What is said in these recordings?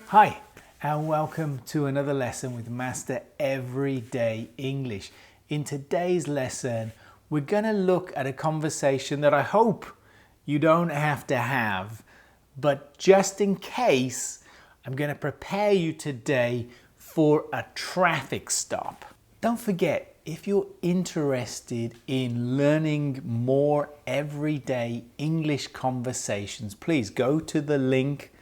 Hi, and welcome to another lesson with Master Everyday English. In today's lesson, we're going to look at a conversation that I hope you don't have to have, but just in case, I'm going to prepare you today for a traffic stop. Don't forget, if you're interested in learning more everyday English conversations, please go to the link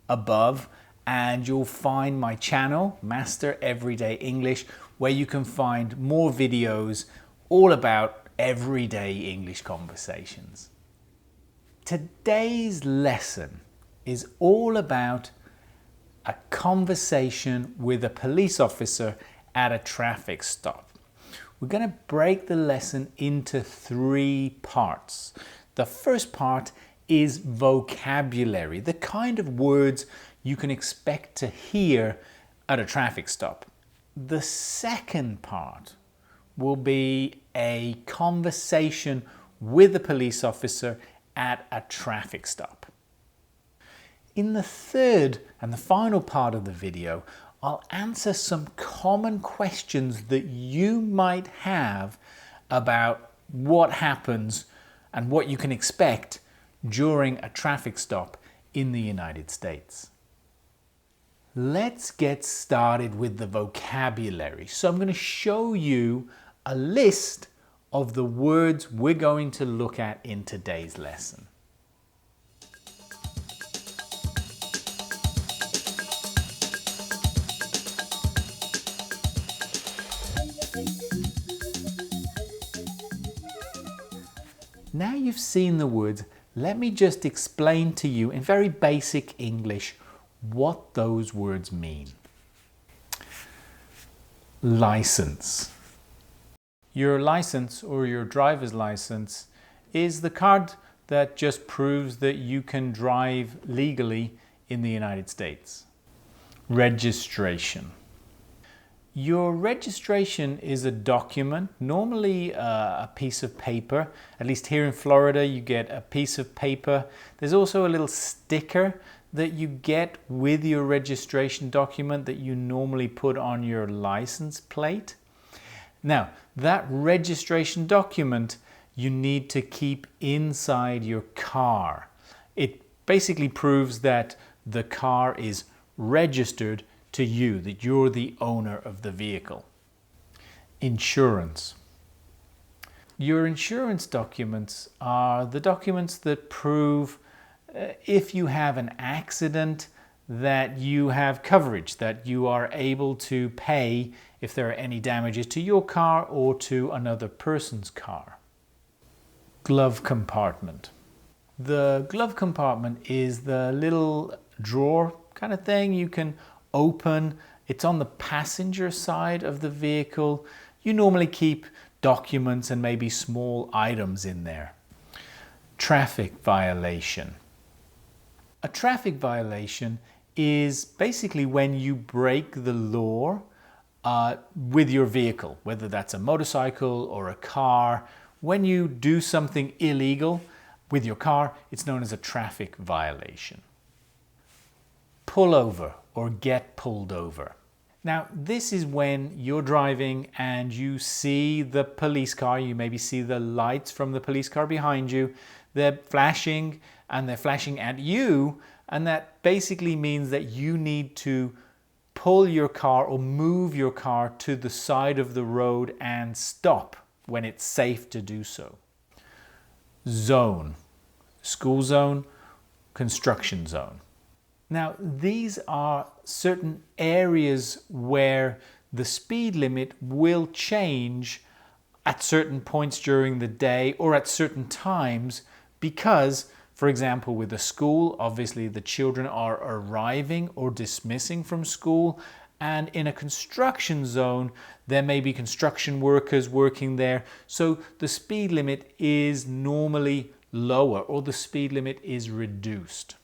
above and you'll find my channel, Master Everyday English, where you can find more videos all about everyday English conversations. Today's lesson is all about a conversation with a police officer at a traffic stop. We're going to break the lesson into 3 parts. The first part is vocabulary, the kind of words you can expect to hear at a traffic stop. The second part will be a conversation with a police officer at a traffic stop. In the third and the final part of the video, I'll answer some common questions that you might have about what happens and what you can expect during a traffic stop in the United States. Let's get started with the vocabulary. So I'm going to show you a list of the words we're going to look at in today's lesson. Now you've seen the words, let me just explain to you in very basic English what those words mean. License. Your license or your driver's license is the card that just proves that you can drive legally in the United States. Registration. Your registration is a document, normally a piece of paper. At least here in Florida, you get a piece of paper. There's also a little sticker that you get with your registration document that you normally put on your license plate. Now, that registration document you need to keep inside your car. It basically proves that the car is registered to you, that you're the owner of the vehicle. Insurance. Your insurance documents are the documents that prove if you have an accident that you have coverage, that you are able to pay if there are any damages to your car or to another person's car. Glove compartment. The glove compartment is the little drawer kind of thing you can open. It's on the passenger side of the vehicle. You normally keep documents and maybe small items in there. Traffic violation. A traffic violation is basically when you break the law with your vehicle, whether that's a motorcycle or a car. When you do something illegal with your car, it's known as a traffic violation. Pull over or get pulled over. Now, this is when you're driving and you see the police car, you maybe see the lights from the police car behind you, they're flashing and they're flashing at you, and that basically means that you need to pull your car or move your car to the side of the road and stop when it's safe to do so. Zone. School zone, construction zone. Now, these are certain areas where the speed limit will change at certain points during the day or at certain times because, for example, with a school, obviously the children are arriving or dismissing from school, and in a construction zone, there may be construction workers working there. So the speed limit is normally lower or the speed limit is reduced.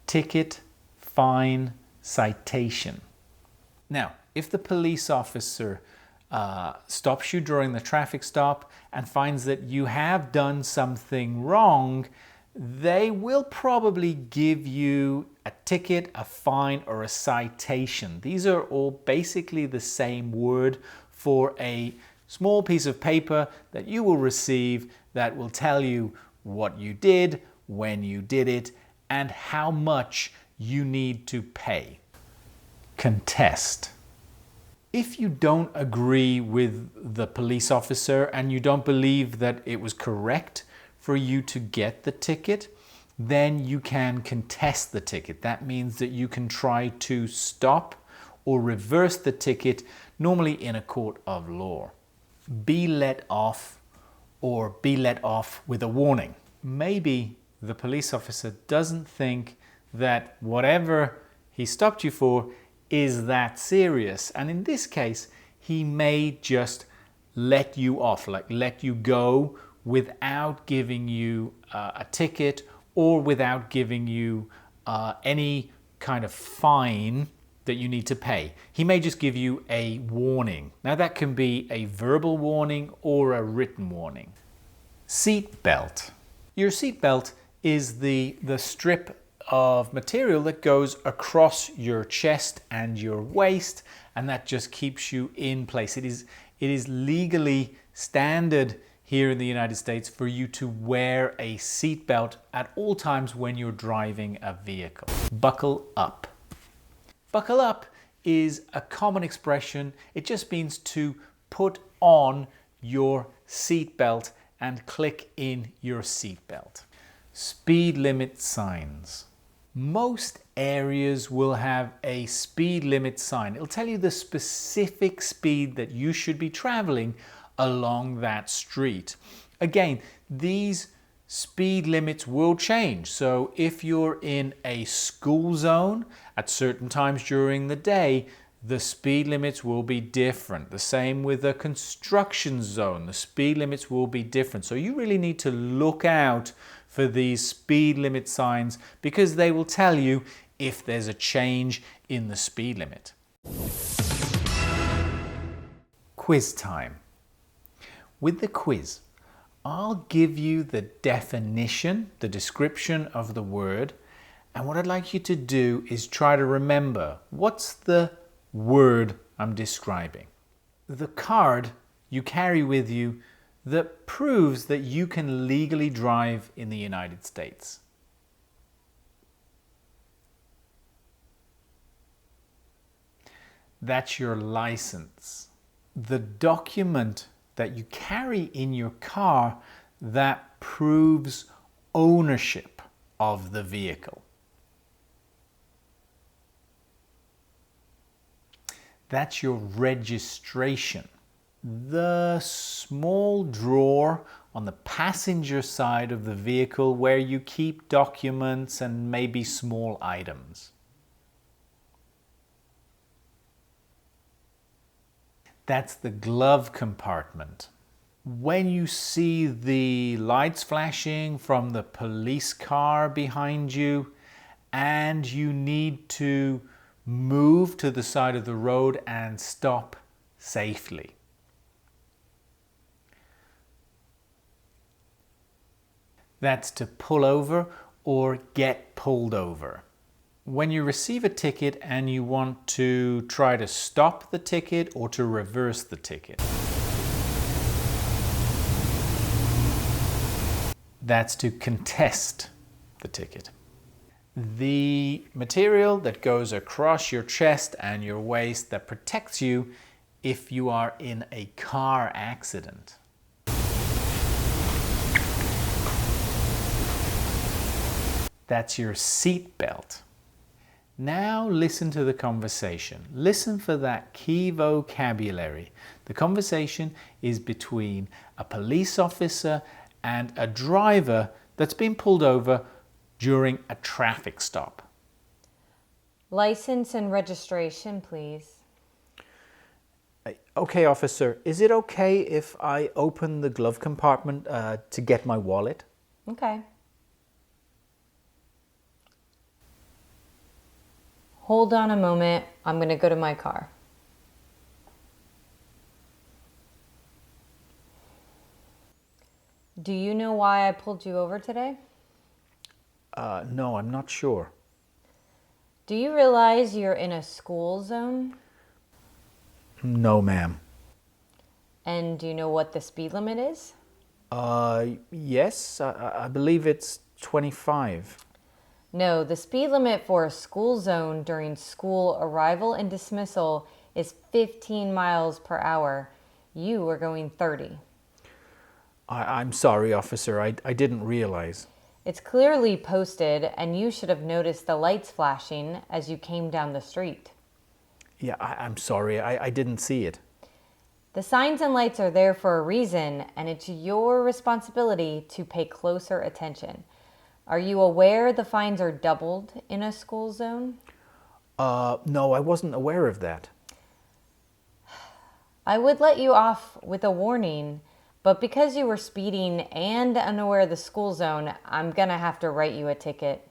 Ticket, fine, citation. Now, if the police officer stops you during the traffic stop and finds that you have done something wrong, they will probably give you a ticket, a fine, or a citation. These are all basically the same word for a small piece of paper that you will receive that will tell you what you did, when you did it, and how much you need to pay. Contest. If you don't agree with the police officer and you don't believe that it was correct for you to get the ticket, then you can contest the ticket. That means that you can try to stop or reverse the ticket, normally in a court of law. Be let off or be let off with a warning. Maybe the police officer doesn't think that whatever he stopped you for is that serious. And in this case, he may just let you off, like let you go without giving you a ticket or without giving you any kind of fine that you need to pay. He may just give you a warning. Now that can be a verbal warning or a written warning. Seat belt. Your seat belt is the strip of material that goes across your chest and your waist, and that just keeps you in place. It is legally standard here in the United States for you to wear a seat belt at all times when you're driving a vehicle. Buckle up. Buckle up is a common expression. It just means to put on your seat belt and click in your seat belt. Speed limit signs. Most areas will have a speed limit sign. It'll tell you the specific speed that you should be traveling along that street. Again, these speed limits will change. So if you're in a school zone at certain times during the day, the speed limits will be different. The same with a construction zone. The speed limits will be different. So you really need to look out for these speed limit signs because they will tell you if there's a change in the speed limit. Quiz time. With the quiz, I'll give you the definition, the description of the word, and what I'd like you to do is try to remember what's the word I'm describing. The card you carry with you that proves that you can legally drive in the United States. That's your license. The document that you carry in your car that proves ownership of the vehicle. That's your registration. The small drawer on the passenger side of the vehicle where you keep documents and maybe small items. That's the glove compartment. When you see the lights flashing from the police car behind you and you need to move to the side of the road and stop safely. That's to pull over or get pulled over. When you receive a ticket and you want to try to stop the ticket or to reverse the ticket. That's to contest the ticket. The material that goes across your chest and your waist that protects you if you are in a car accident. That's your seat belt. Now listen to the conversation. Listen for that key vocabulary. The conversation is between a police officer and a driver that's been pulled over during a traffic stop. License and registration, please. Okay, officer, is it okay if I open the glove compartment to get my wallet? Okay. Hold on a moment. I'm going to go to my car. Do you know why I pulled you over today? No, I'm not sure. Do you realize you're in a school zone? No, ma'am. And do you know what the speed limit is? Yes, I believe it's 25. No, the speed limit for a school zone during school arrival and dismissal is 15 miles per hour. You were going 30. I'm sorry, officer. I didn't realize. It's clearly posted, and you should have noticed the lights flashing as you came down the street. Yeah, I'm sorry. I didn't see it. The signs and lights are there for a reason, and it's your responsibility to pay closer attention. Are you aware the fines are doubled in a school zone? No, I wasn't aware of that. I would let you off with a warning, but because you were speeding and unaware of the school zone, I'm gonna have to write you a ticket.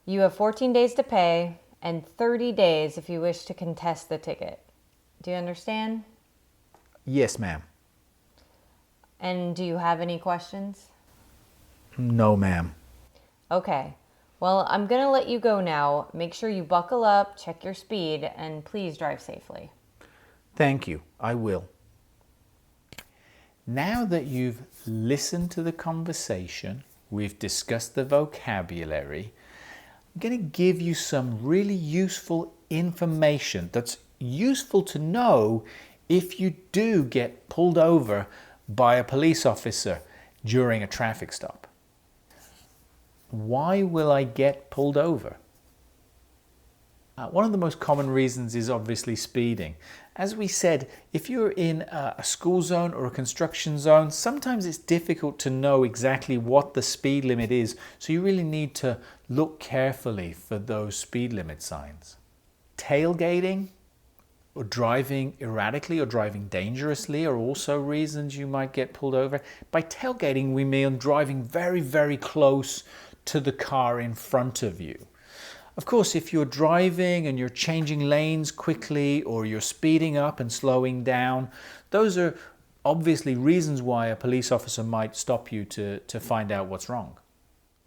You have 14 days to pay and 30 days if you wish to contest the ticket. Do you understand? Yes, ma'am. And do you have any questions? No, ma'am. Okay. Well, I'm going to let you go now. Make sure you buckle up, check your speed, and please drive safely. Thank you. I will. Now that you've listened to the conversation, we've discussed the vocabulary, I'm going to give you some really useful information that's useful to know if you do get pulled over by a police officer during a traffic stop. Why will I get pulled over? One of the most common reasons is obviously speeding. As we said, if you're in a school zone or a construction zone, sometimes it's difficult to know exactly what the speed limit is, so you really need to look carefully for those speed limit signs. Tailgating or driving erratically or driving dangerously are also reasons you might get pulled over. By tailgating, we mean driving very, very close to the car in front of you. Of course, if you're driving and you're changing lanes quickly or you're speeding up and slowing down, those are obviously reasons why a police officer might stop you to find out what's wrong.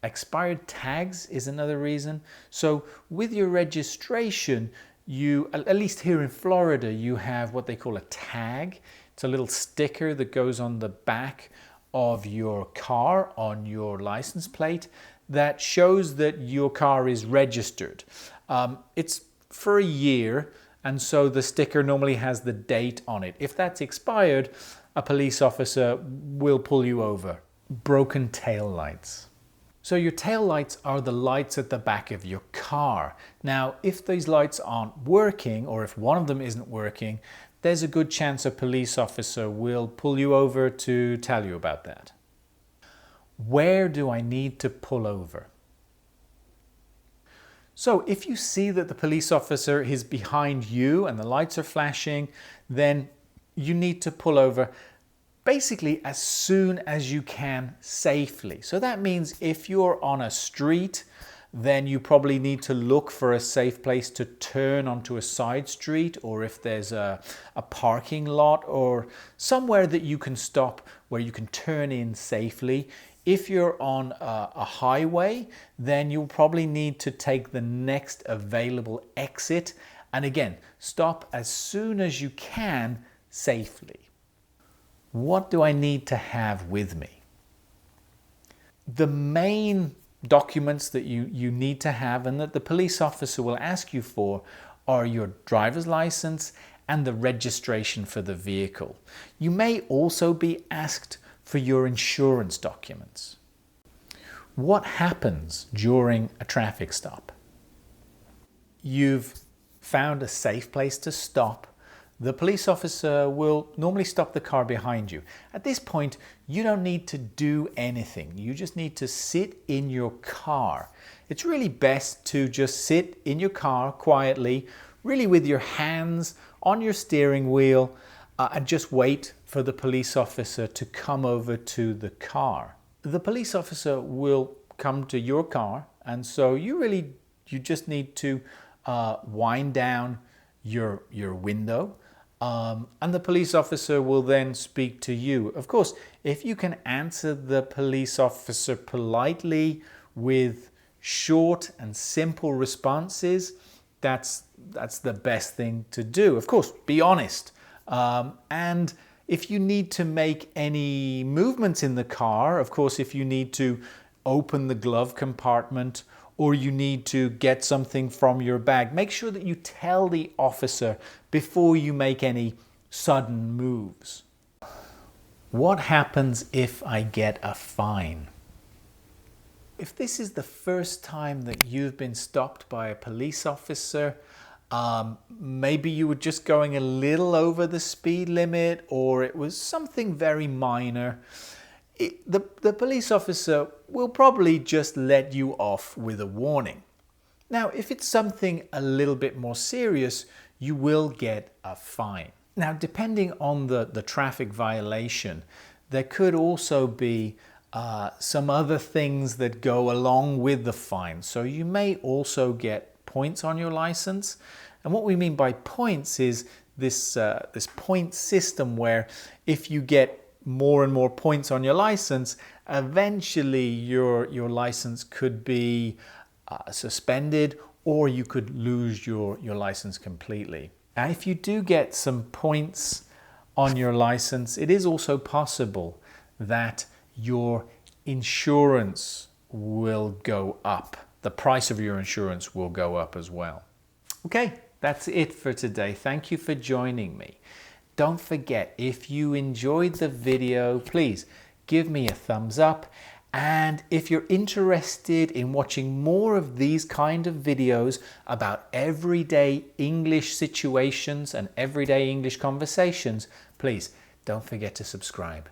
Expired tags is another reason. So with your registration, you, at least here in Florida, you have what they call a tag. It's a little sticker that goes on the back of your car, on your license plate, that shows that your car is registered. It's for a year, and so the sticker normally has the date on it. If that's expired, a police officer will pull you over. Broken tail lights. So your tail lights are the lights at the back of your car. Now, if these lights aren't working, or if one of them isn't working, there's a good chance a police officer will pull you over to tell you about that. Where do I need to pull over? So if you see that the police officer is behind you and the lights are flashing, then you need to pull over basically as soon as you can safely. So that means if you're on a street, then you probably need to look for a safe place to turn onto a side street, or if there's a parking lot or somewhere that you can stop where you can turn in safely. If you're on a highway, then you'll probably need to take the next available exit. And again, stop as soon as you can safely. What do I need to have with me? The main documents that you need to have and that the police officer will ask you for are your driver's license and the registration for the vehicle. You may also be asked for your insurance documents. What happens during a traffic stop? You've found a safe place to stop. The police officer will normally stop the car behind you. At this point, you don't need to do anything. You just need to sit in your car. It's really best to just sit in your car quietly, really with your hands on your steering wheel, and just wait for the police officer to come over to the car. The police officer will come to your car, and so you just need to wind down your window, and the police officer will then speak to you. Of course, if you can answer the police officer politely with short and simple responses, that's the best thing to do. Of course, be honest. And if you need to make any movements in the car, of course, if you need to open the glove compartment or you need to get something from your bag, make sure that you tell the officer before you make any sudden moves. What happens if I get a fine? If this is the first time that you've been stopped by a police officer, maybe you were just going a little over the speed limit, or it was something very minor, the police officer will probably just let you off with a warning. Now, if it's something a little bit more serious, you will get a fine. Now, depending on the traffic violation, there could also be some other things that go along with the fine. So you may also get points on your license. And what we mean by points is this point system where if you get more and more points on your license, eventually your license could be suspended, or you could lose your license completely. Now, if you do get some points on your license, it is also possible that your insurance will go up. The price of your insurance will go up as well. Okay, that's it for today. Thank you for joining me. Don't forget, if you enjoyed the video, please give me a thumbs up. And if you're interested in watching more of these kind of videos about everyday English situations and everyday English conversations, please don't forget to subscribe.